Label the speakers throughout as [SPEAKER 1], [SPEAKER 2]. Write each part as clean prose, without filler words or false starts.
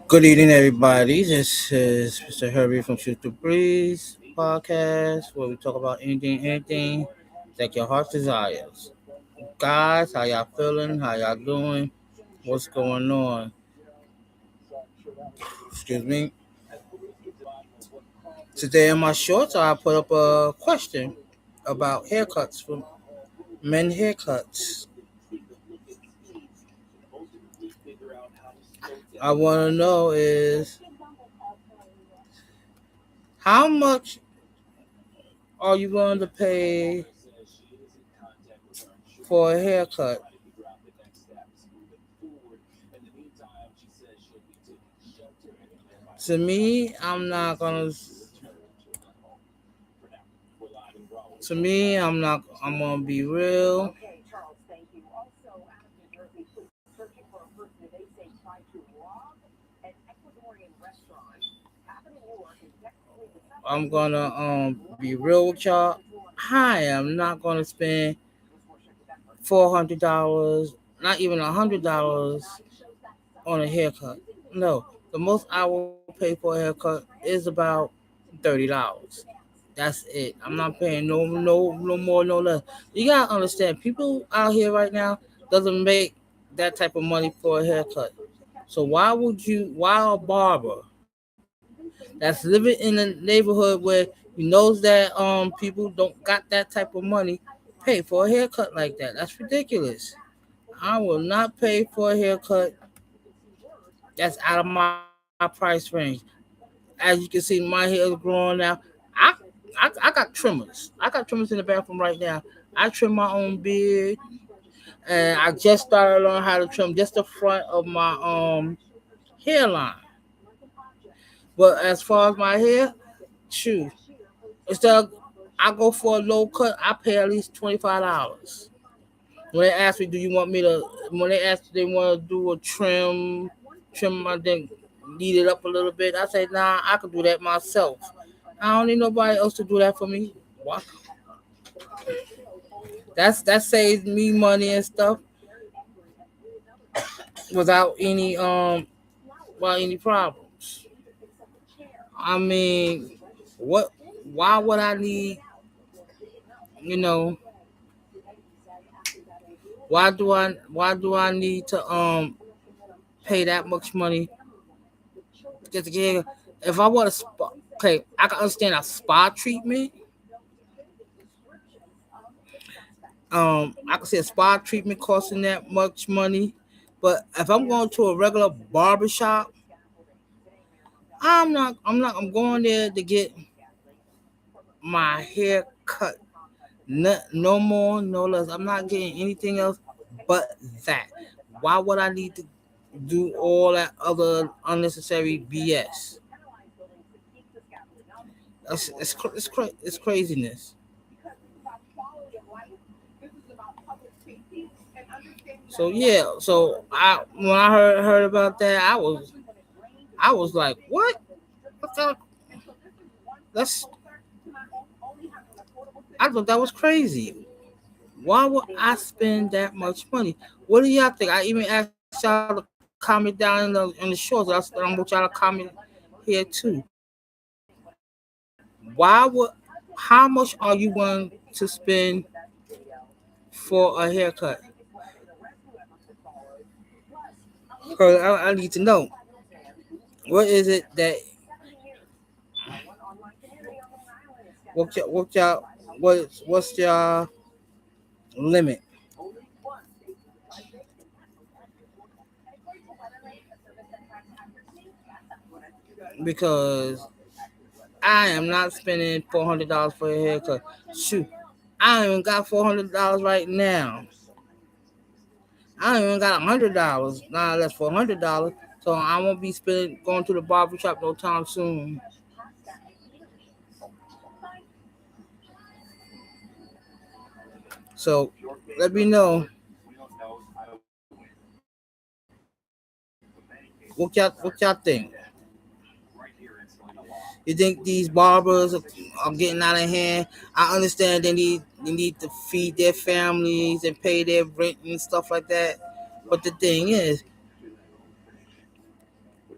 [SPEAKER 1] Good evening, everybody. This is Mr. Herbie from Shoot the Breeze podcast, where we talk about anything that your heart desires. Guys, how y'all feeling? How y'all doing? What's going on? Excuse me. Today in my shorts, I put up a question about haircuts for men haircuts. I want to know is how much are you willing to pay for a haircut? To me, I'm not gonna. To me, I'm not. I'm gonna be real. I'm gonna be real with y'all. I am not gonna spend $400, not even $100 on a haircut. No, the most I will pay for a haircut is about $30. That's it. I'm not paying no more, no less. You gotta understand, people out here right now doesn't make that type of money for a haircut. So why would you? Why a barber that's living in a neighborhood where he knows that people don't got that type of money pay for a haircut like that? That's ridiculous. I will not pay for a haircut that's out of my price range. As you can see, my hair is growing now. I, I got trimmers. I got trimmers in the bathroom right now. I trim my own beard, and I just started learning how to trim just the front of my hairline. But as far as my hair, shoot, instead of I go for a low cut, I pay at least $25. When they ask me, do you want me to? When they ask, they want to do a trim my thing, knead it up a little bit. I say, nah, I can do that myself. I don't need nobody else to do that for me. What? That saves me money and stuff without any problems. I mean, what? Why would I need? You know, why do I need to pay that much money just to get? If I want a spa, okay, I can understand a spa treatment. I can see a spa treatment costing that much money, but if I'm going to a regular barber shop, I'm not. I'm not. I'm going there to get my hair cut. No more, no less. I'm not getting anything else but that. Why would I need to do all that other unnecessary BS? It's craziness. So yeah, so I when I heard about that, I was like, what? What the? That's I thought that was crazy. Why would I spend that much money? What do y'all think? I even asked y'all to comment down in the shorts. I want y'all to comment here too. Why would? How much are you willing to spend for a haircut? Cause I need to know what is it that what y'all what's your limit? Because I am not spending $400 for a haircut. Shoot, I ain't even got $400 right now. I ain't even got $100. Nah, that's $400. So I won't be spending going to the barber shop no time soon. So let me know What y'all think? You think these barbers are getting out of hand? I understand they need to feed their families and pay their rent and stuff like that. But the thing is,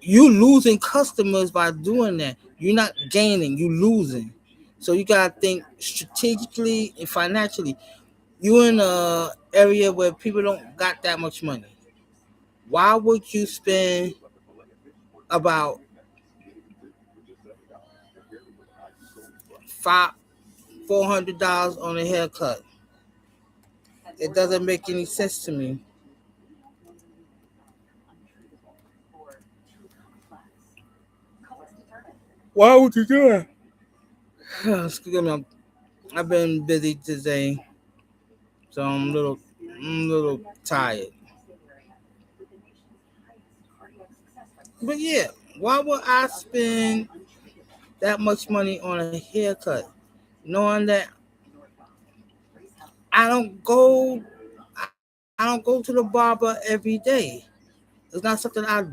[SPEAKER 1] you losing customers by doing that. You're not gaining, you losing. So you gotta think strategically and financially. You're in a area where people don't got that much money. Why would you spend about five $400 on a haircut? It doesn't make any sense to me. Why would you do it? Excuse me, I've been busy today, so I'm a little tired. But yeah, why would I spend that much money on a haircut, knowing that I don't go I don't go to the barber every day. It's not something I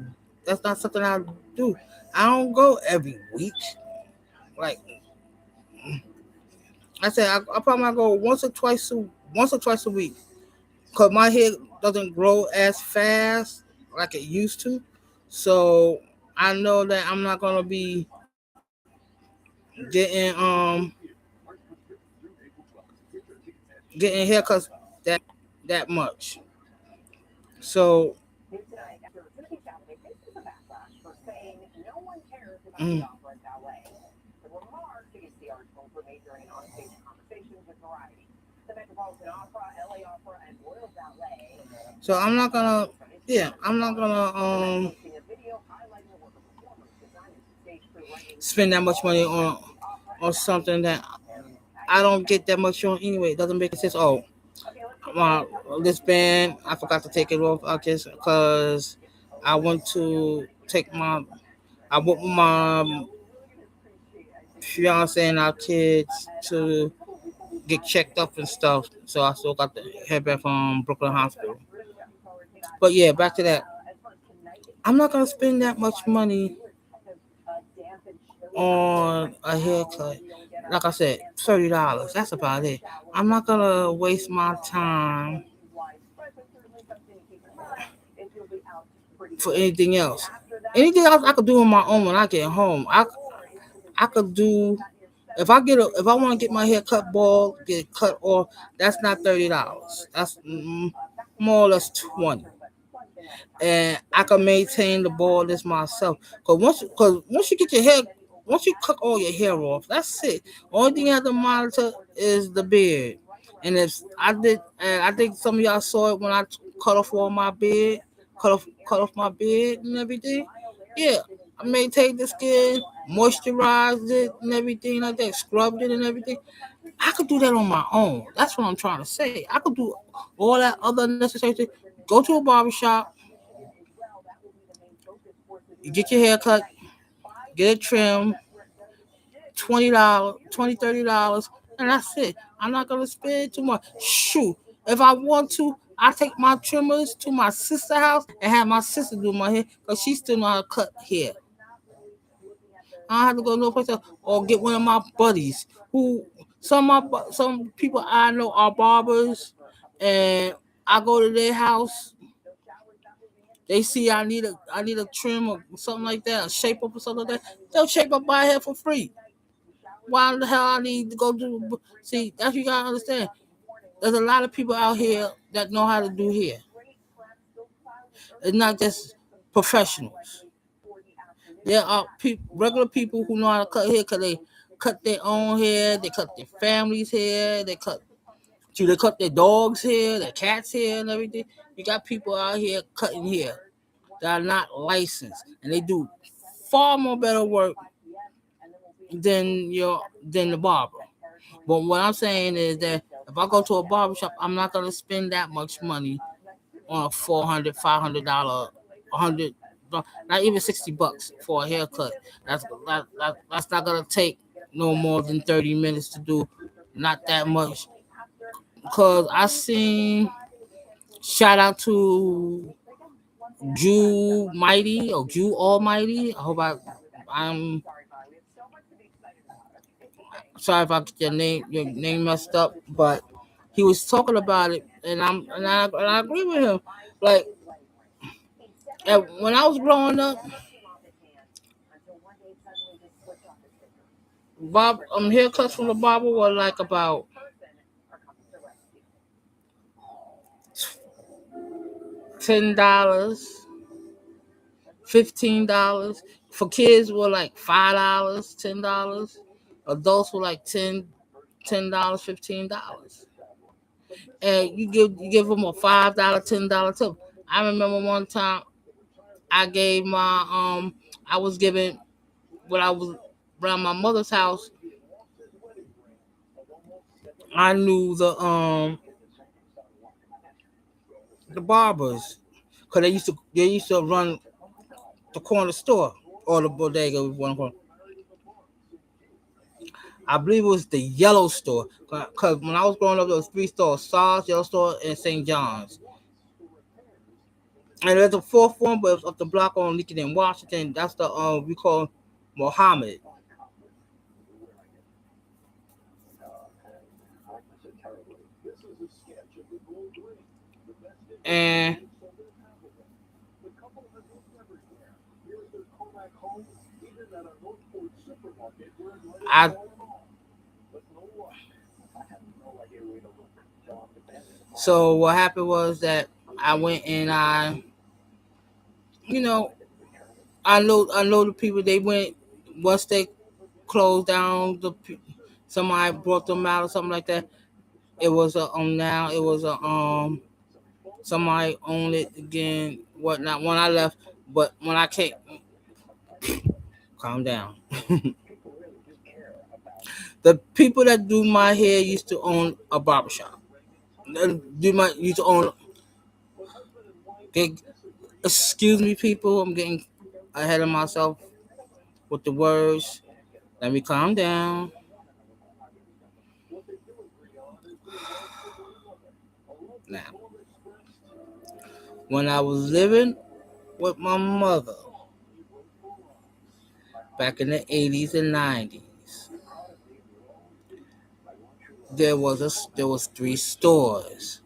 [SPEAKER 1] that's not something I do. I don't go every week. Like I said, I probably might go once or twice a week because my hair doesn't grow as fast like it used to. So I know that I'm not gonna be getting getting haircuts that much. So mm, so I'm not gonna spend that much money on something that I don't get that much on anyway. It doesn't make sense. Oh, my this band, I forgot to take it off. I guess because I went to take my I went with my fiance and our kids to get checked up and stuff. So I still got the head back from Brooklyn Hospital. But yeah, back to that. I'm not gonna spend that much money on a haircut. Like I said, $30. That's about it. I'm not gonna waste my time for anything else. Anything else I could do on my own when I get home. I could do if I want to get my hair cut bald, get it cut off. That's not $30. That's more or less 20, and I can maintain the baldness myself. Cause once you get your hair, once you cut all your hair off, that's it. Only thing you have to monitor is the beard. And if I did, and I think some of y'all saw it when I cut off all my beard, cut off my beard and everything. Yeah, I maintained the skin, moisturized it and everything like that, scrubbed it and everything. I could do that on my own. That's what I'm trying to say. I could do all that other necessary thing. Go to a barbershop, you get your hair cut, get it trimmed, $20, $20, $30, and that's it. I'm not gonna spend too much. Shoot, if I want to, I take my trimmers to my sister's house and have my sister do my hair because she still know how to cut hair. I don't have to go no place else or get one of my buddies who some people I know are barbers, and I go to their house. They see I need a trim or something like that, a shape up or something like that. They'll shape up my hair for free. Why the hell I need to go do? See, that's what you gotta understand. There's a lot of people out here that know how to do hair. It's not just professionals. There are regular people who know how to cut hair because they cut their own hair, they cut their family's hair, they cut their dogs' hair, their cats' hair, and everything. You got people out here cutting hair that are not licensed, and they do far more better work than the barber. But what I'm saying is that if I go to a barber shop, I'm not gonna spend that much money on a $400, $500, 100, not even $60 for a haircut. That's not gonna take no more than 30 minutes to do. Not that much. Cause I seen shout out to Jew Mighty or Jew Almighty. I hope I'm sorry if I get your name messed up, but he was talking about it, and I agree with him. Like when I was growing up, haircuts from the barber were like about $10, $15. For kids were like $5, $10. Adults were like $10, $15. And you give them a $5, $10 tip. I remember one time I gave my I was giving when I was around my mother's house. I knew the barbers because they used to run the corner store or the bodega with one corner. I believe it was the yellow store because when I was growing up there was three stores: SARS, Yellow Store, and St. John's. And there's a fourth one, but it was up the block on Lincoln in Washington. That's the we call Mohammed. And I so what happened was that I went and you know, I know the people they went once they closed down. Somebody brought them out or something like that. It was a now it was a somebody owned it again, whatnot. When I left, but when I came, calm down. The people that do my hair used to own a barbershop. Do my used to own. They, excuse me, people. I'm getting ahead of myself with the words. Let me calm down. Now, when I was living with my mother back in the 80s and 90s, there was three stores: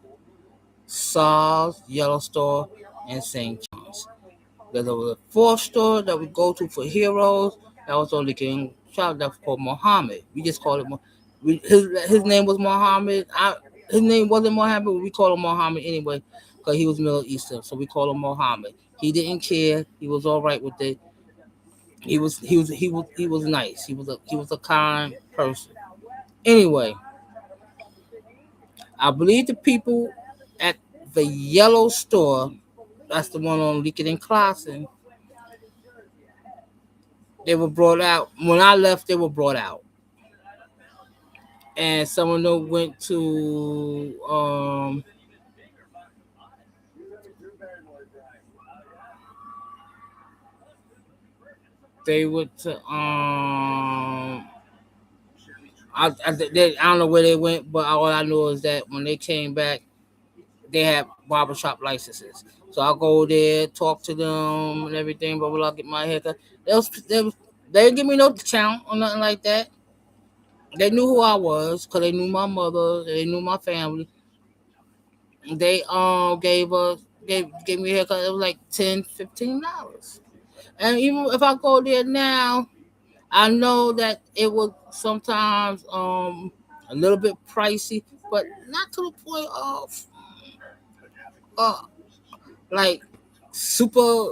[SPEAKER 1] Saws, Yellow Store, and St. John's. There was a fourth store that we go to for heroes. That was only getting shot. That's called Muhammad. We just called it. His name was Muhammad. His name wasn't Muhammad. But we call him Muhammad anyway because he was Middle Eastern. So we call him Muhammad. He didn't care. He was all right with it. He was nice. He was a kind person. Anyway, I believe the people at the yellow store, that's the one on Lincoln and Clausen, they were brought out. When I left, they were brought out. And some of them went to they went to I don't know where they went, but all I know is that when they came back, they had barbershop licenses. So I'll go there, talk to them and everything, blah blah blah, get my haircut. They didn't give me no discount or nothing like that. They knew who I was because they knew my mother, they knew my family. They gave me a haircut. It was like $10, $15. And even if I go there now, I know that it was sometimes a little bit pricey, but not to the point of uh like super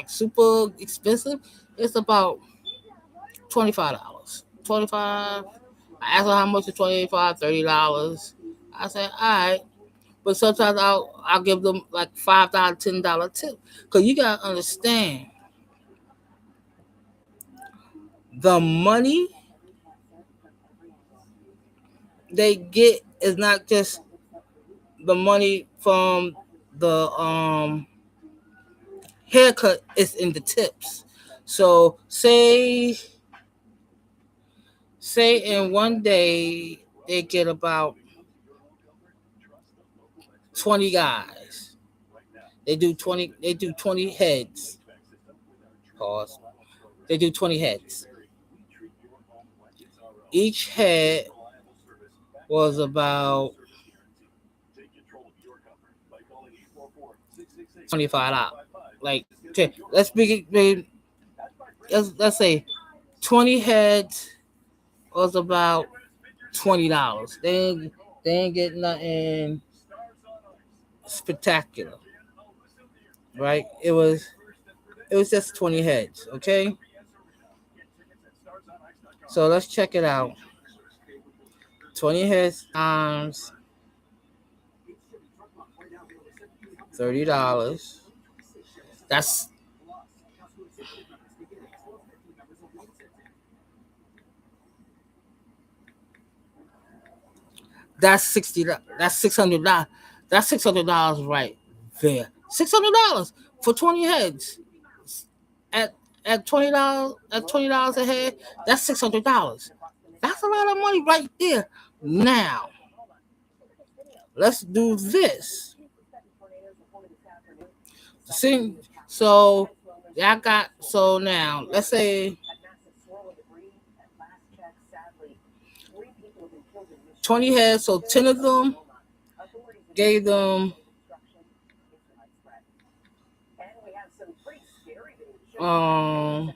[SPEAKER 1] super expensive. It's about $25. 25. I asked her how much is 25, $30. I said, all right. But sometimes I'll give them like $5, $10 tip. Cause you gotta understand the money they get is not just the money from the haircut, it's in the tips. So say in one day they get about 20 guys. They do 20. They do 20 heads. Pause. They do 20 heads. Each head was about $25. Like, okay, let's say 20 heads was about $20. They ain't get nothing spectacular, right? It was just 20 heads, okay? So let's check it out. 20 heads times $30. That's that's 60. That's $600. That's $600 right there. $600 for 20 heads. At $20 a head, that's $600. That's a lot of money right there. Now let's do this. See, so I got so now let's say 20 heads, so 10 of them gave them um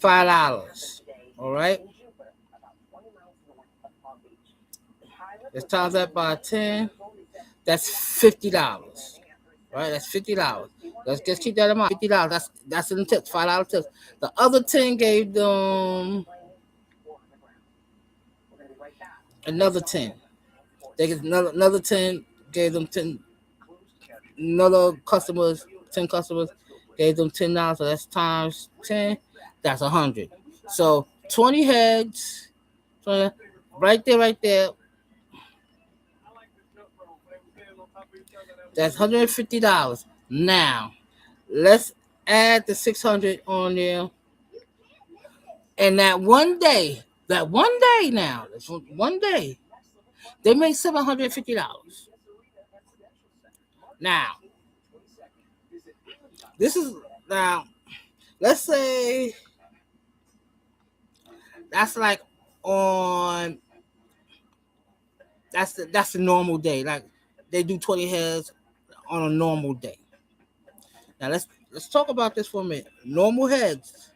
[SPEAKER 1] $5. All right. Let's times that by 10. That's $50. Right? That's $50. Let's just keep that in mind. $50. That's in the tips. $5 tips. The other 10 gave them another 10. They get another 10. Gave them 10. Another 10 customers gave them $10. So that's times 10. That's 100. So 20 heads. So right there. That's $150. Now, let's add the 600 on there. And that one day now, that's one day, they made $750. Now, let's say that's like on that's the normal day. Like they do 20 heads on a normal day. Now let's talk about this for a minute. Normal heads.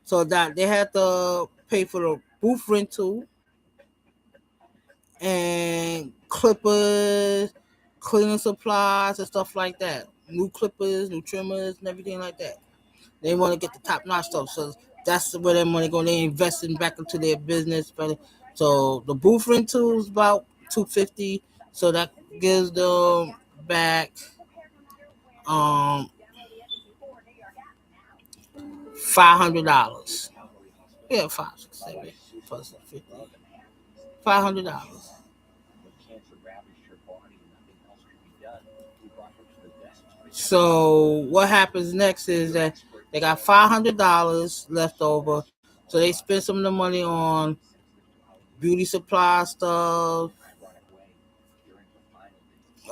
[SPEAKER 1] So that they had to pay for the booth rental and clippers, cleaning supplies and stuff like that. New clippers, new trimmers, and everything like that. They want to get the top notch stuff. So that's where their money going. They investing back into their business. So the booth rental is about $250. So that gives them back $500. Yeah, 5, 6, 7, plus 50. $500. So what happens next is that they got $500 left over. So they spend some of the money on beauty supply stuff,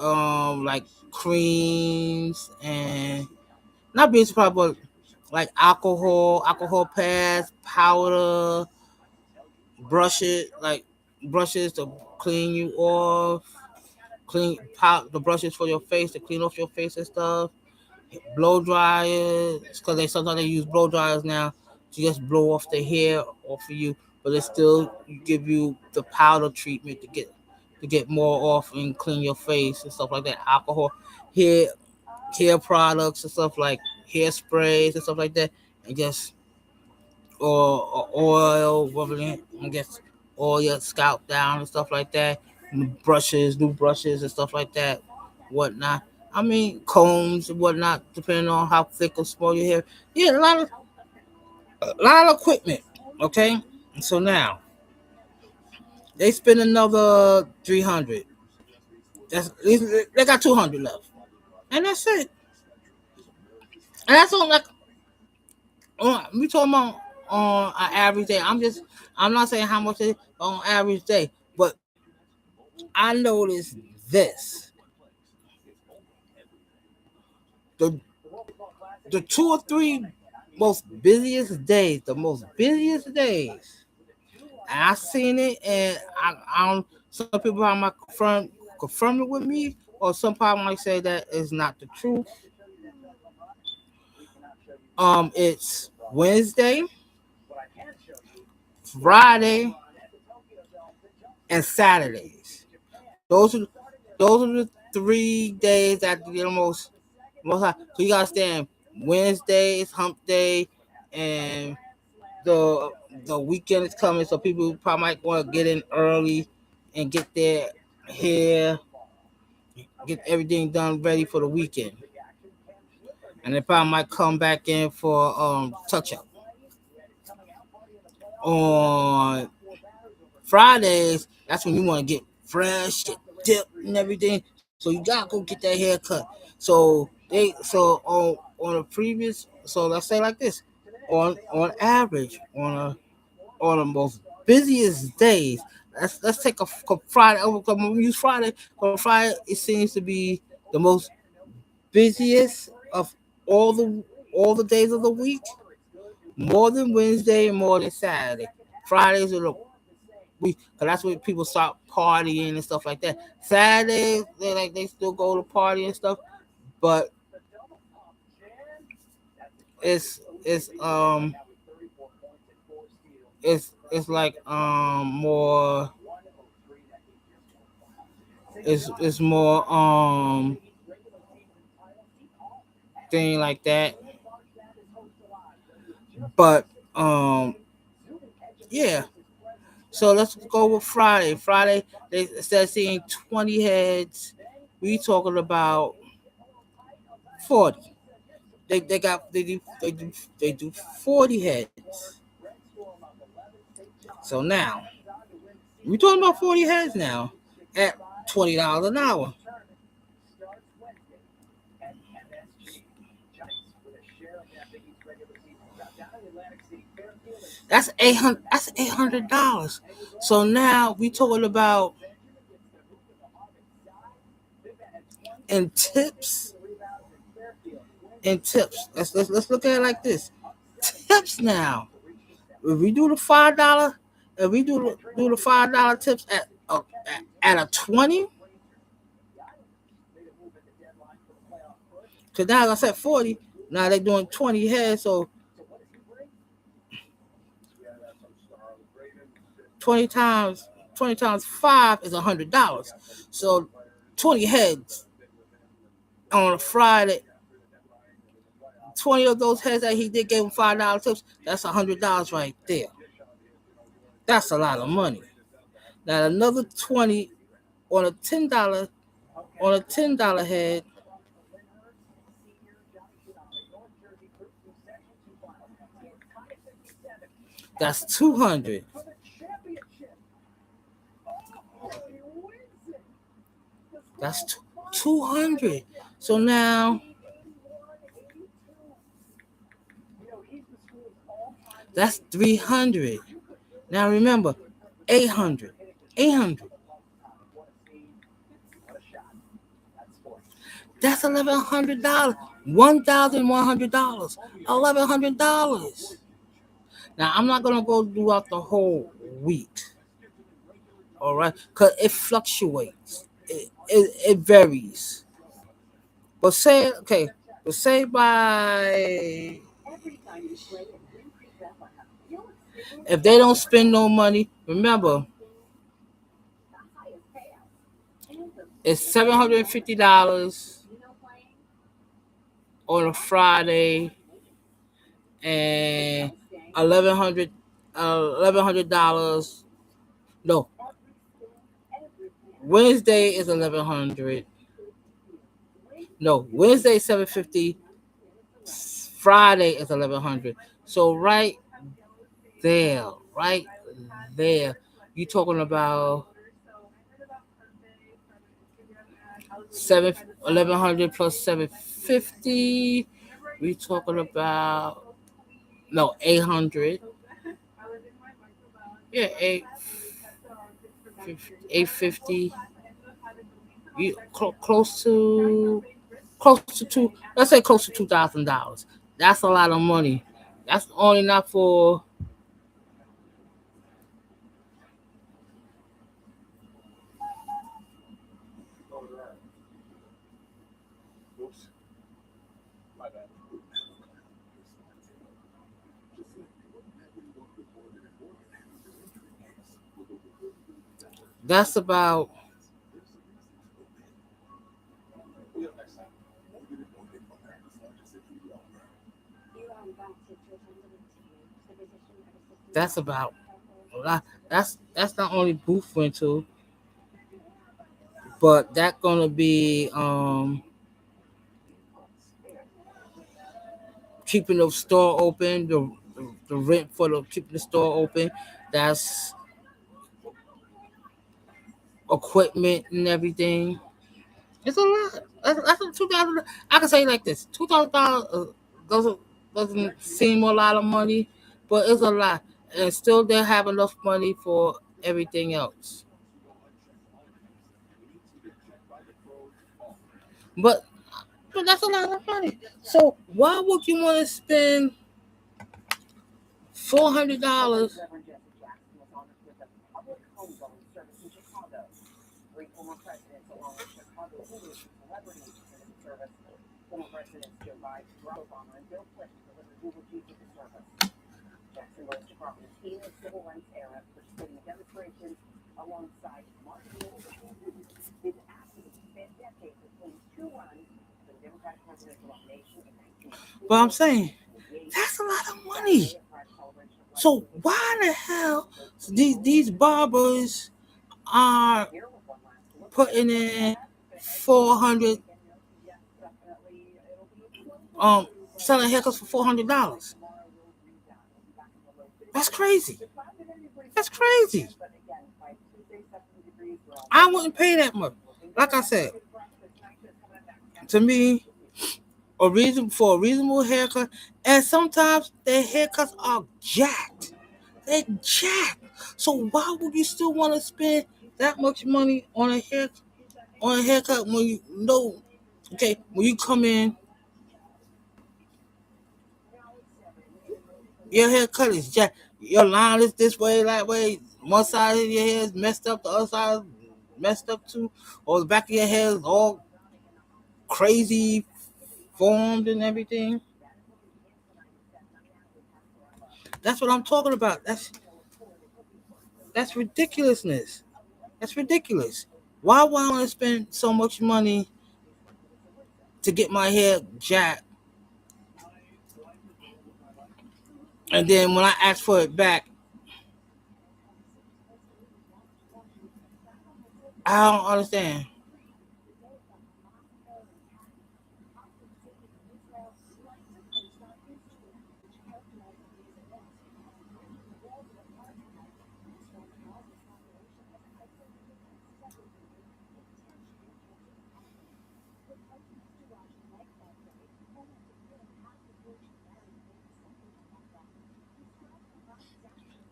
[SPEAKER 1] like creams and not beauty supply, but like alcohol pads, powder, brushes to clean you off, the brushes for your face to clean off your face and stuff. Blow dryers, because sometimes they use blow dryers now to just blow off the hair off of you, but it still give you the powder treatment to get more off and clean your face and stuff like that. Alcohol, hair products and stuff like hairsprays and stuff like that, and just or oil, rubbing I guess oil your scalp down and stuff like that. New brushes and stuff like that, whatnot. I mean combs and whatnot, depending on how thick or small your hair. Yeah, a lot of equipment. Okay, so now they spend another 300. They got 200 left, and that's it. And that's on like we talking about on an average day. I'm not saying how much it is on average day, but I noticed this. The the 2 or 3 most busiest days, the most busiest days. And I seen it, and I don't. Some people might confirm it with me, or some people might say that is not the truth. It's Wednesday, Friday, and Saturdays. Those are those are the 3 days that the most high. So you gotta understand, Wednesday is Hump Day, and the the weekend is coming. So people probably might want to get in early and get their hair, get everything done ready for the weekend, and they probably might come back in for touch up on Fridays. That's when you want to get fresh, get dipped and everything. So you gotta go get that haircut. So on a previous, so let's say like this, on average, on the most busiest days. Let's take a Friday. We use Friday. On Friday, it seems to be the most busiest of all the all the days of the week. More than Wednesday and more than Saturday. Fridays are the we, cause that's when people start partying and stuff like that. Saturdays, they still go to party and stuff, but it's it's like more it's more thing like that. But yeah. So let's go with Friday. Friday, they instead of seeing 20 heads, we talking about 40. They do 40 heads. So now we talking about 40 heads now at $20 an hour. That's 800. That's $800. So now we talking about in tips and tips. Let's look at it like this. Tips now. If we do the $5, if we do the $5 tips at a 20, because now like I said 40. Now they're doing 20 heads, so 20 times 5 is $100. So 20 heads on a Friday. 20 of those heads that he did gave him $5 tips. That's $100 right there. That's a lot of money. Now another 20 on a $10 head. That's 200. That's 200. So now that's 300. Now remember, 800. 800. That's $1,100. $1,100. $1,100. Now I'm not gonna go throughout the whole week, all right? Cause it fluctuates. It varies. But say okay, but say by if they don't spend no money, remember it's $750 on a Friday and 1100 $1,100. No, Wednesday is 1100. No, Wednesday is 750. Friday is 1100. So there, right there, you talking about 1100 plus 750. We talking about no 800. Yeah, 850. close to two. Let's say close to $2,000. That's a lot of money. That's only not for. That's about. That's about a lot. That's not only booth rental, but that's gonna be keeping the store open, the rent for the keeping the store open. That's equipment and everything. It's a lot. That's 2,000. I can say it like this: $2,000 doesn't doesn't seem a lot of money, but it's a lot, and still they have enough money for everything else. But but that's a lot of money. So why would you want to spend $400? But I'm saying that's a lot of money. So why the hell these barbers are putting in 400 um selling haircuts for $400? That's crazy. That's crazy. I wouldn't pay that much. Like I said, to me, a reason for a reasonable haircut, and sometimes their haircuts are jacked. They're jacked. So why would you still want to spend that much money on a haircut when you know? Okay, when you come in, your haircut is jacked. Your line is this way, that way. One side of your hair is messed up, the other side is messed up too, or the back of your hair is all crazy formed and everything. That's what I'm talking about. That's ridiculousness. That's ridiculous. Why would I want to spend so much money to get my hair jacked, and then when I ask for it back, I don't understand.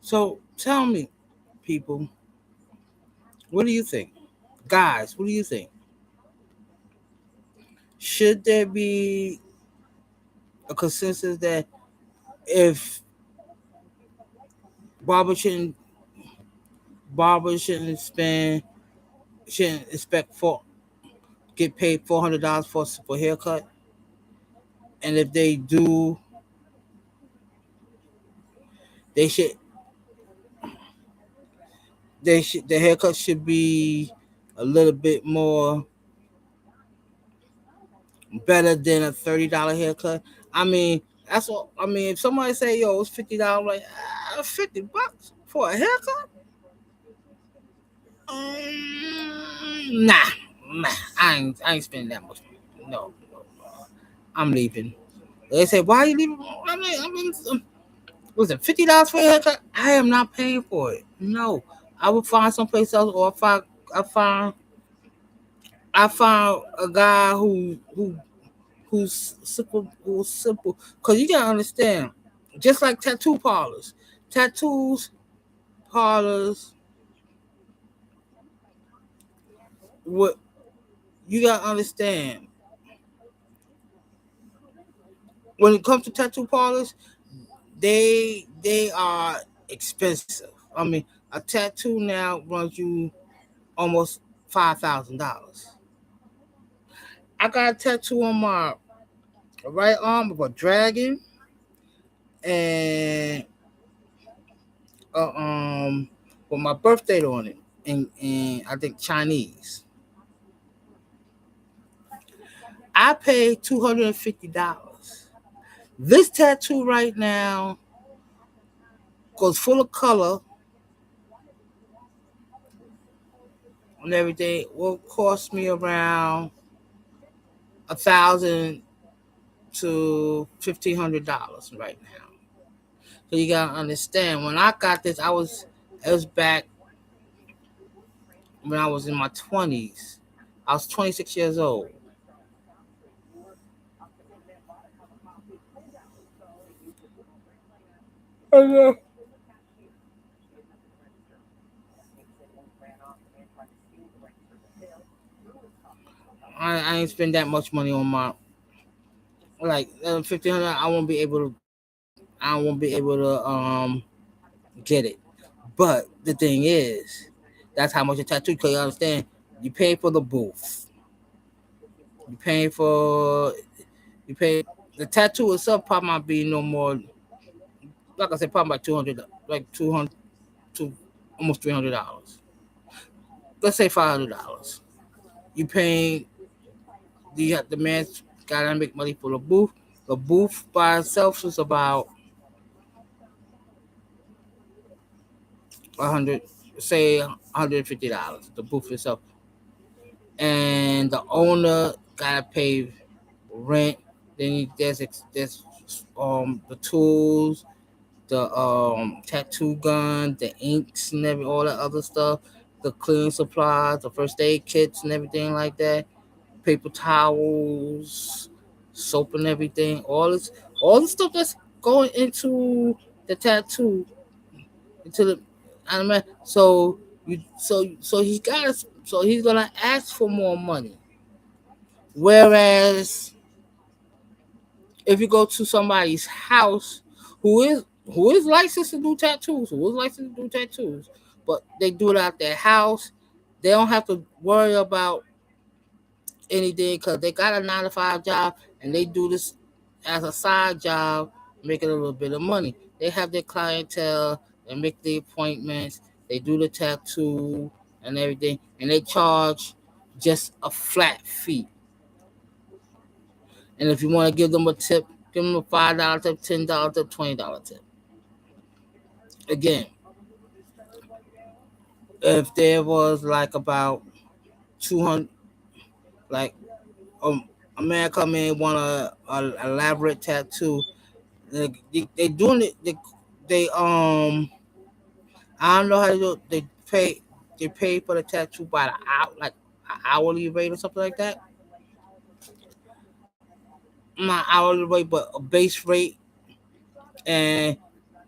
[SPEAKER 1] So tell me, people, what do you think? Guys, what do you think? Should there be a consensus that if barbers shouldn't barbers shouldn't expect for get paid $400 for haircut, and if they do, they should the haircut should be a little bit more better than a $30 haircut. I mean, that's all. I mean, if somebody say, "Yo, it's $50," like $50 for a haircut. Nah, nah, I ain't spending that much. No, I'm leaving. They say, "Why are you leaving?" Was it $50 for a haircut? I am not paying for it. No, I will find someplace else, or I find I found a guy who's simple. Cause you gotta understand, just like tattoo parlors, tattoos parlors would You gotta understand when it comes to tattoo parlors, they are expensive. I mean, a tattoo now runs you almost $5,000. I got a tattoo on my right arm of a dragon and uh, um with my birth date on it, and I think Chinese. I paid $250. This tattoo right now goes full of color and everything. Will cost me around 1,000 to $1,500 right now. So you gotta understand. When I got this, it was back when I was in my 20s. I was 26 years old. I, I ain't spend that much money on my like 1,500. I won't be able to. I won't be able to get it. But the thing is, that's how much a tattoo. Cause you understand, you pay for the booth. You pay for you pay the tattoo itself. Probably might be no more. Like I said, probably about 200, like 200 to almost $300. Let's say $500. You paying the man's gotta make money for the booth. The booth by itself is about 100, say $150. The booth itself, and the owner gotta pay rent. Then there's the tools, the tattoo gun, the inks and all that other stuff, the cleaning supplies, the first aid kits and everything like that, paper towels, soap and everything. All the stuff that's going into the tattoo into the anime. So he's gonna ask for more money. Whereas if you go to somebody's house who is licensed to do tattoos, but they do it out their house, they don't have to worry about anything because they got a 9 to 5 job and they do this as a side job, making a little bit of money. They have their clientele, they make the appointments, they do the tattoo and everything, and they charge just a flat fee. And if you want to give them a tip, give them a $5 tip, $10 tip, $20 tip. Again, if there was like about 200, like um, a man come in want a elaborate tattoo, they doing it. They I don't know how to do it. They pay for the tattoo by the hour, like an hourly rate or something like that. Not hourly rate, but a base rate, and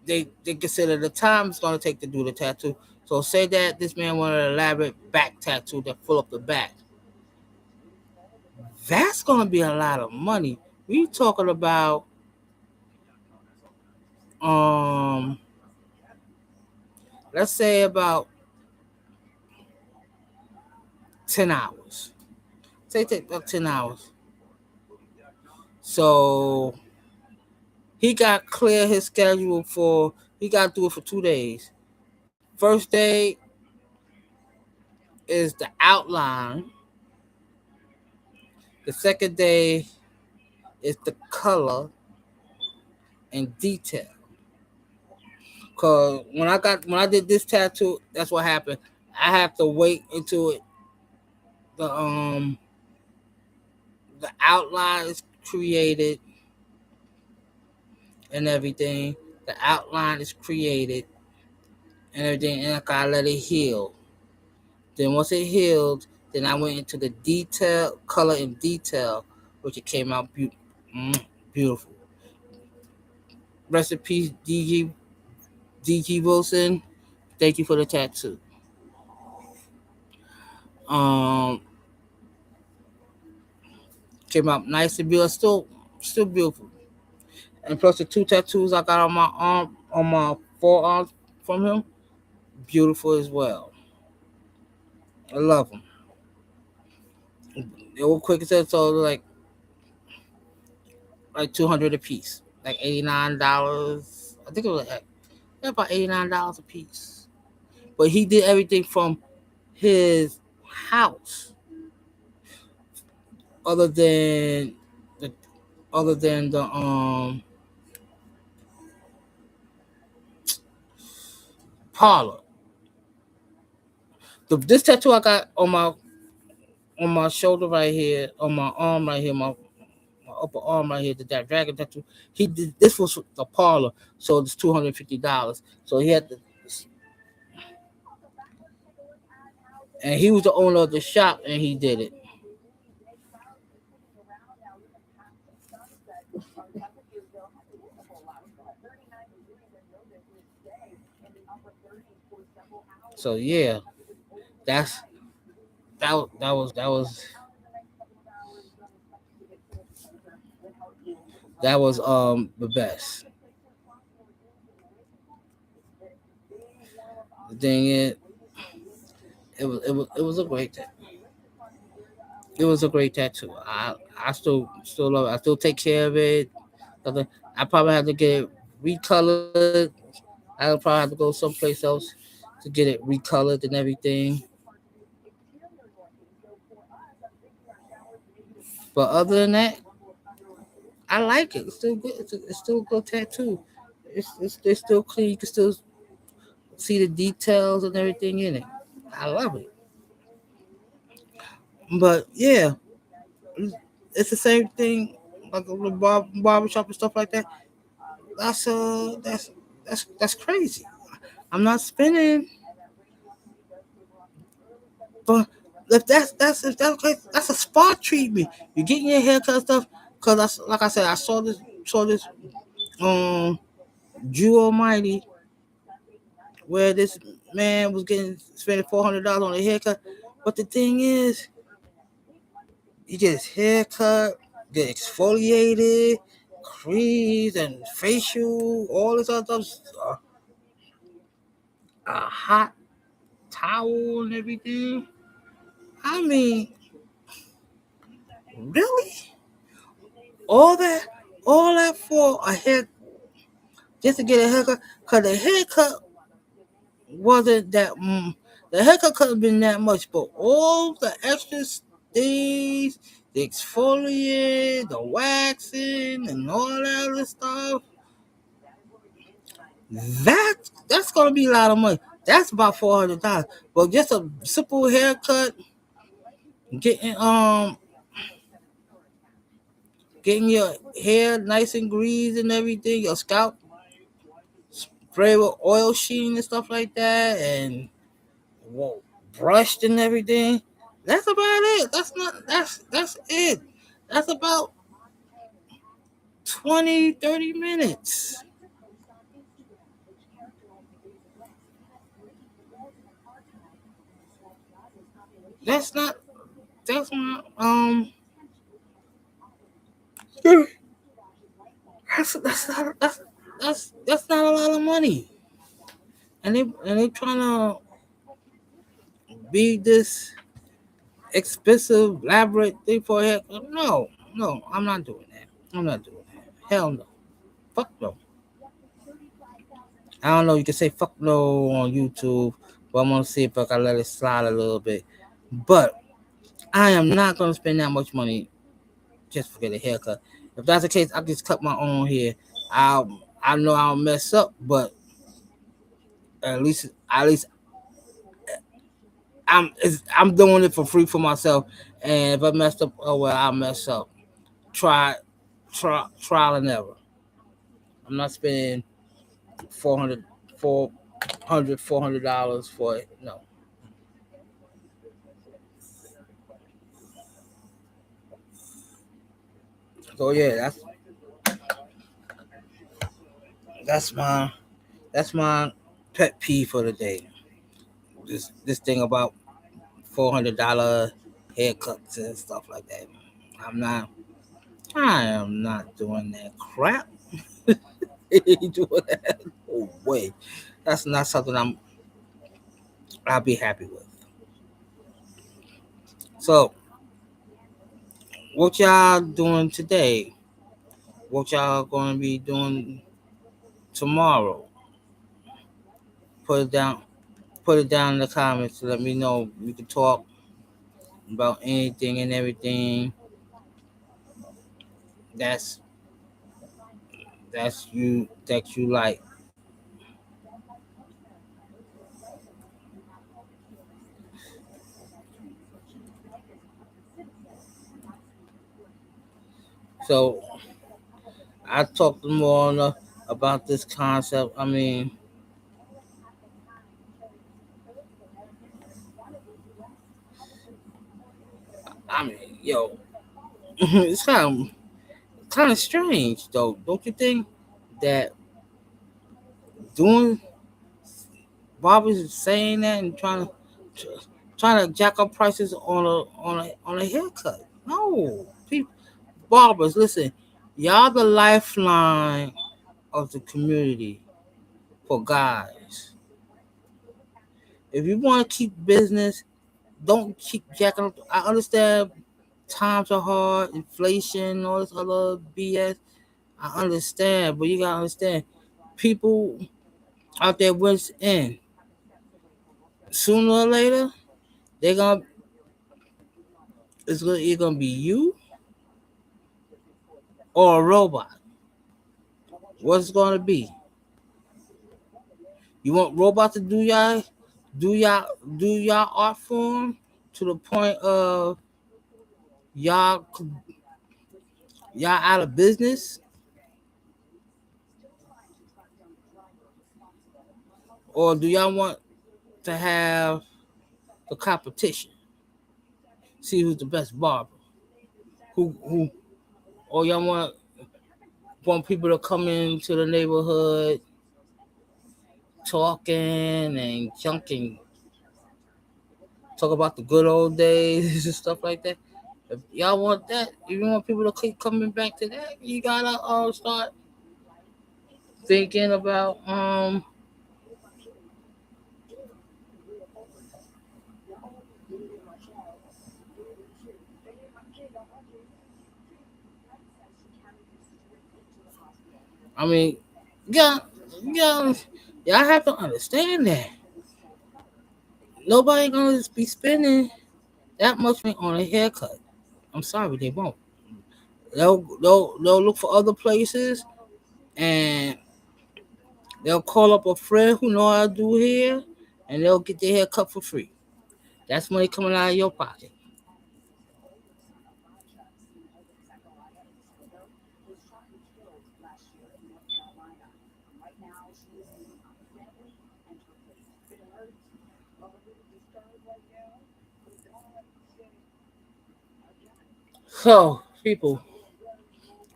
[SPEAKER 1] they consider the time it's gonna take to do the tattoo. So say that this man wanted an elaborate back tattoo that fill up the back. That's gonna be a lot of money. We talking about um let's say about 10 hours. Say take about 10 hours. So he got clear his schedule for he got to do it for 2 days. First day is the outline. The second day is the color and detail. Cause when I did this tattoo, that's what happened. I have to wait until the um the outline is created and everything. The outline is created and everything, and I gotta let it heal. Then once it healed, then I went into the detail, color and detail, which it came out beautiful. Rest in peace, DG Wilson. Thank you for the tattoo. Um, came out nice and beautiful, still beautiful. And plus the two tattoos I got on my arm, on my forearm from him, beautiful as well. I love them. They were quick as that, so like 200 a piece, like $89. I think it was about $89 a piece. But he did everything from his house, other than the other than the parlor. This tattoo I got on my shoulder right here, on my arm right here, my upper arm right here, that dragon tattoo. He did this was the parlor, so it's $250. So he had to, and he was the owner of the shop, and he did it. So yeah, that's that was the best. The thing is, it was a great it was a great tattoo. I still love it. I still take care of it. I probably have to get it recolored. I'll probably have to go someplace else to get it recolored and everything. But other than that, I like it. It's still good. It's still a good tattoo. It's still clean. You can still see the details and everything in it. I love it. But yeah, it's the same thing like the barbershop and stuff like that. That's that's crazy. I'm not spending, but if that's okay, that's a spa treatment. You're getting your haircut stuff because that's like I said. I saw this um Jew Almighty where this man was getting spending $400 on a haircut. But the thing is, you get his haircut, get exfoliated, crease and facial, all this other stuff, a hot towel and everything. I mean, really? All that, all that for a hair, just to get a haircut? Cause the haircut wasn't that. The haircut could have been that much, but all the extra things, the exfoliate, the waxing, and all that other stuff, that's gonna be a lot of money. That's about $400. But just a simple haircut, getting getting your hair nice and greased and everything, your scalp spray with oil sheen and stuff like that, and whoa, brushed and everything. That's about it. That's it. That's about 20-30 minutes. That's not that's not that's not a lot of money. And they trying to be this expensive elaborate thing for a haircut. No, no, I'm not doing that. I'm not doing that. Hell no. Fuck no. I don't know. You can say fuck no on YouTube, but I'm gonna see if I can let it slide a little bit. But I am not gonna spend that much money just for get a haircut. If that's the case, I just cut my own hair. I know I'll mess up, but at least I'm doing it for free for myself. And if I messed up, oh well, I'll mess up. Try trial and error. I'm not spending 400 $400 for it. No. So yeah, that's my that's my pet peeve for the day. This thing about $400 haircuts and stuff like that. I'm not. I am not doing that crap. Ain't doing that. No way. That's not something I'll be happy with. So, what y'all doing today? What y'all gonna be doing tomorrow? Put it down. Put it down in the comments to let me know. We can talk about anything and everything. That's that you like. So I talked more about this concept. Yo, it's kind of strange though, don't you think? That doing barbers saying that and trying to jack up prices on a haircut. No, people, barbers, listen, y'all the lifeline of the community for guys. If you want to keep business, don't keep jacking up. I understand times are hard, inflation, all this other BS. I understand, but you gotta understand, people out there what's in. Sooner or later, they're gonna either gonna be you or a robot. What's it gonna be? You want robots to do y'all do y'all art form to the point of y'all y'all out of business, or do y'all want to have the competition? See who's the best barber. Who or y'all want people to come into the neighborhood talking and junking, talk about the good old days and stuff like that. If y'all want that, if you want people to keep coming back to that, you gotta start thinking about I mean, yeah, yeah, y'all have to understand that nobody gonna be spending that much money on a haircut. I'm sorry, they won't. They'll look for other places, and they'll call up a friend who know how to do hair, and they'll get their hair cut for free. That's money coming out of your pocket. So, people,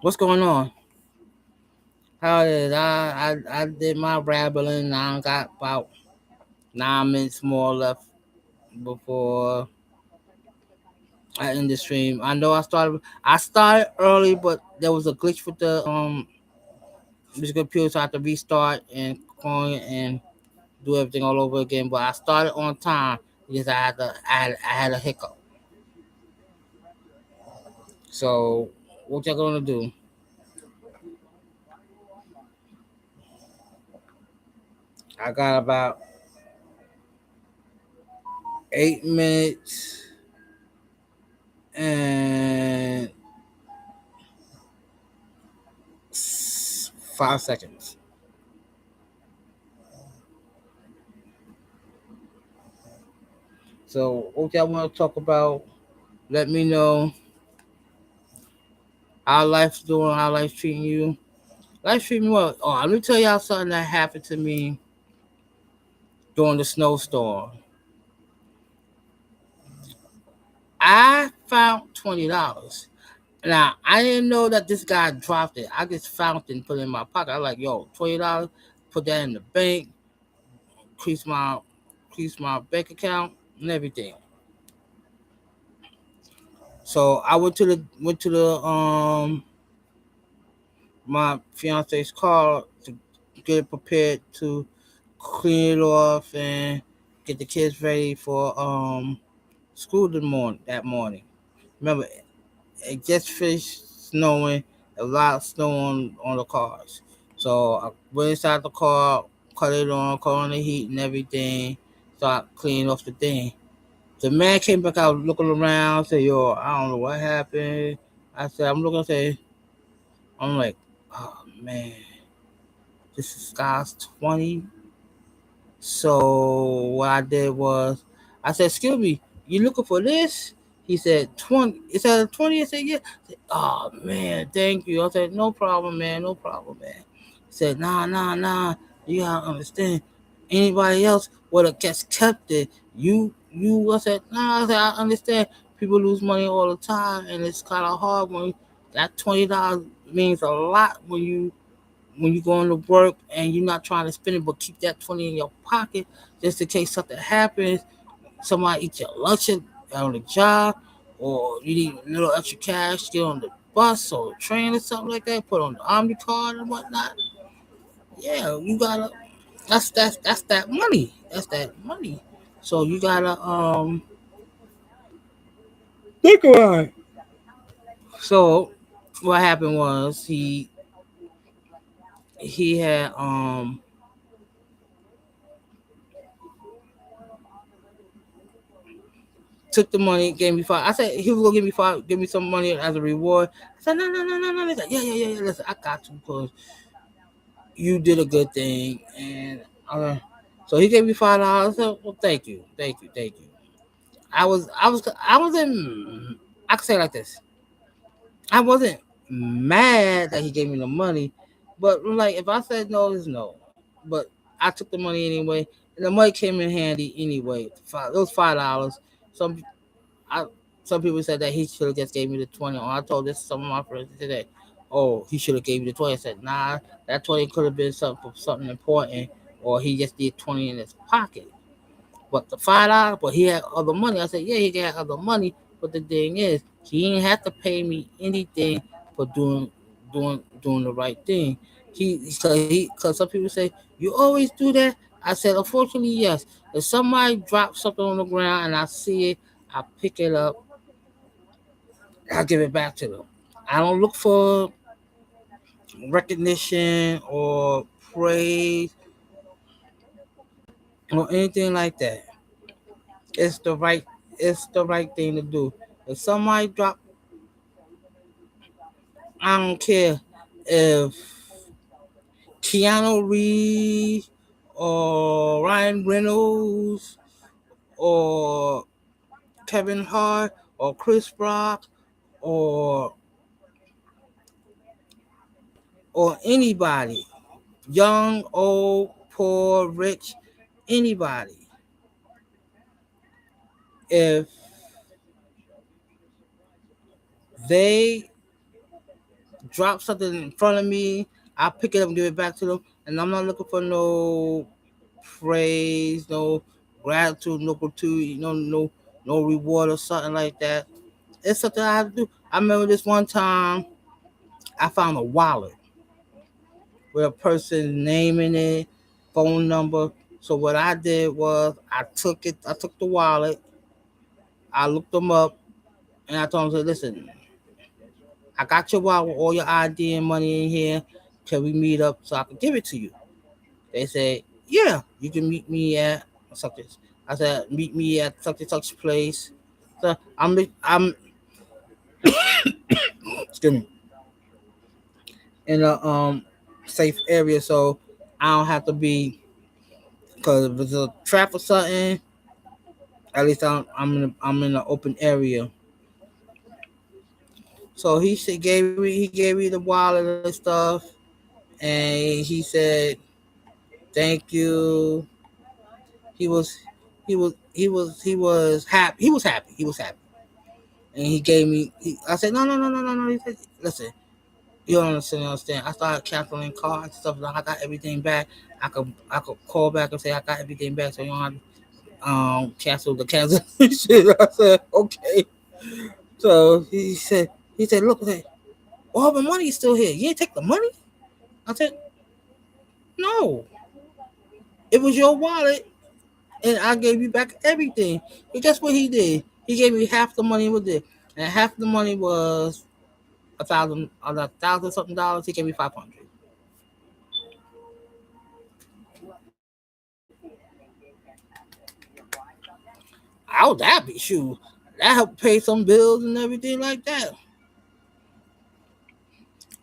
[SPEAKER 1] what's going on? How is I did my rambling. I got about 9 minutes more left before I end the stream. I know I started early, but there was a glitch with the computer, so I had to restart and call it and do everything all over again. But I started on time because I had a hiccup. So what y'all gonna do? I got about 8 minutes and 5 seconds. So what y'all want to talk about? Let me know how life's doing, how life's treating you. Life's treating me well. Oh, let me tell y'all something that happened to me during the snowstorm. I found $20. Now I didn't know that this guy dropped it. I just found it and put it in my pocket. I was like, yo, $20, put that in the bank, increase my bank account and everything. So I went to the my fiance's car to get it prepared to clean it off and get the kids ready for school that morning. Remember, it just finished snowing, a lot of snow on the cars. So I went inside the car, cut on the heat and everything, start cleaning off the thing. The man came back out looking around, said, "Yo, I don't know what happened." I said, I'm like, "Oh man, this is guy's 20." So what I did was, I said, "Excuse me, you looking for this?" He said, 20. Is that a 20? I said, "Yeah." I said, "Oh man, thank you." I said, "No problem, man. No problem, man." He said, "Nah, nah, nah. You gotta understand. Anybody else would have just kept it. You." I said, "Nah." I said, "I understand. People lose money all the time, and it's kind of hard when that $20 means a lot when you go into work and you're not trying to spend it, but keep that 20 in your pocket just in case something happens. Somebody eat your lunch on the job, or you need a little extra cash to get on the bus or train or something like that. Put on the Omni card and whatnot. Yeah, you gotta. That's that money. That's that money. So you gotta think about it. So what happened was he had took the money, gave me five. I said he was gonna give me some money as a reward. I said no, no, no, no, no. He's like, yeah, yeah, yeah, yeah. Listen, I got you because you did a good thing, and so he gave me $5. I said, well, thank you, thank you, thank you. I was in. I could say it like this. I wasn't mad that he gave me the money, but like if I said no, it's no. But I took the money anyway, and the money came in handy anyway. It was $5. Some I some people said that he should have just gave me the 20. Or I told this to some of my friends today. Oh, he should have gave me the 20. I said, nah, that 20 could have been something for something important, or he just did 20 in his pocket. But the $5, but he had other money. I said, yeah, he got other money. But the thing is, he didn't have to pay me anything for doing the right thing. Cause some people say you always do that. I said, unfortunately, yes. If somebody drops something on the ground and I see it, I pick it up, I give it back to them. I don't look for recognition or praise or anything like that. It's the right it's the right thing to do. If somebody drop, I don't care if Keanu Reeves or Ryan Reynolds or Kevin Hart or Chris Rock or anybody, young, old, poor, rich, anybody. If they drop something in front of me, I pick it up and give it back to them. And I'm not looking for no praise, no gratitude, no gratuity, no reward or something like that. It's something I have to do. I remember this one time I found a wallet with a person's name in it, phone number. So what I did was I took the wallet, I looked them up, and I told them, listen, I got your wallet with all your ID and money in here. Can we meet up so I can give it to you? They said, yeah, you can meet me at such as. I said, meet me at such and such place. So I'm excuse me, in a safe area, so I don't have to be because if it's a trap or something. At least I'm in an open area. So he gave me the wallet and stuff, and he said thank you. He was he was happy. He was happy. He was happy. And he gave me. I said, no, no, no, no, no, no. He said, listen, you don't understand. I started canceling cards and stuff. Like I got everything back. I could call back and say I got everything back, so you don't have to cancel the cancellation. I said, okay. So he said, look, all the money's still here. You ain't take the money? I said, no, it was your wallet, and I gave you back everything. And guess what he did? He gave me half the money with it, and half the money was a thousand something dollars. He gave me 500. I was happy, shoot. That helped pay some bills and everything like that.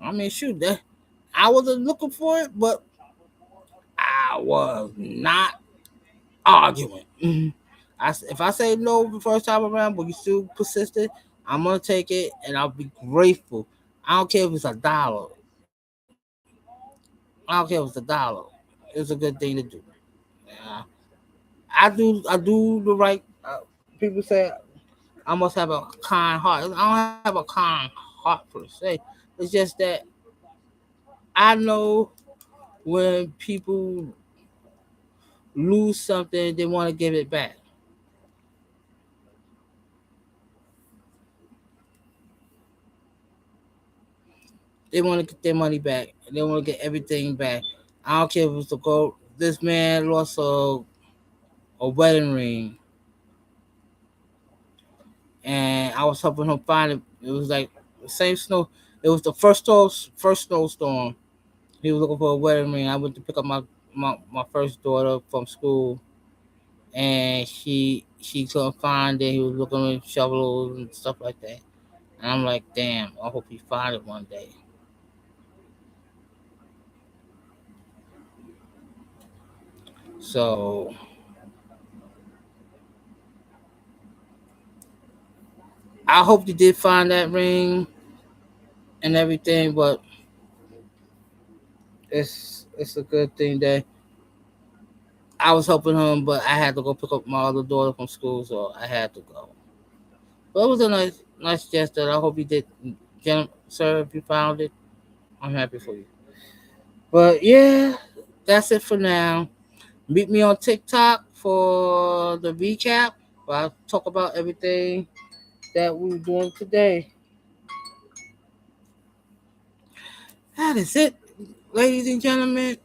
[SPEAKER 1] I mean, shoot, that I wasn't looking for it, but I was not arguing. If I say no the first time around, but you still persisted, I'm gonna take it and I'll be grateful. I don't care if it's $1. I don't care if it's $1. It's a good thing to do. Yeah. I do the right. People say I must have a kind heart. I don't have a kind heart per se. It's just that I know when people lose something, they want to give it back. They want to get their money back. They want to get everything back. I don't care if it's the gold. This man lost a wedding ring, and I was helping him find it. It was like the same snow. It was the first snowstorm. He was looking for a wedding ring. I went to pick up my first daughter from school, and she couldn't find it. He was looking with shovels and stuff like that. And I'm like, damn, I hope he find it one day. So I hope you did find that ring and everything, but it's a good thing that I was helping him, but I had to go pick up my other daughter from school, so I had to go. But it was a nice gesture. I hope you did, sir. If you found it, I'm happy for you. But yeah, that's it for now. Meet me on TikTok for the recap. Where I'll talk about everything that we were doing today. That is it, ladies and gentlemen.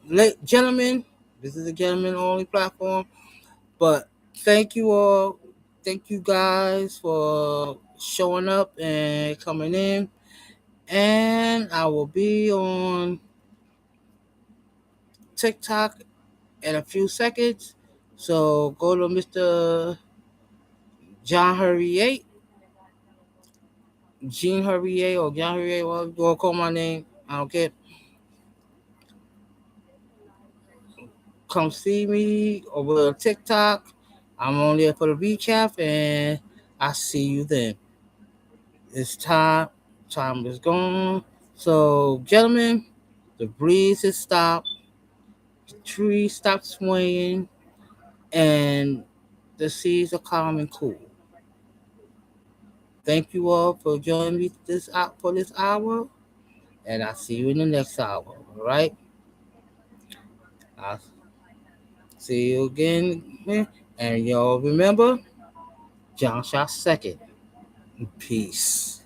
[SPEAKER 1] Gentlemen, this is a gentleman only platform. But thank you all. Thank you guys for showing up and coming in. And I will be on TikTok in a few seconds. So go to Mr. John Hurrier, Gene Hurrier, or John Hurrier, or go call my name. I don't care. Come see me over on TikTok. I'm on there for the recap, and I'll see you then. It's time. Time is gone. So, gentlemen, the breeze has stopped. The trees stopped swaying, and the seas are calm and cool. Thank you all for joining me for this hour, and I'll see you in the next hour. All right? I'll see you again. And y'all remember, John shot second. Peace.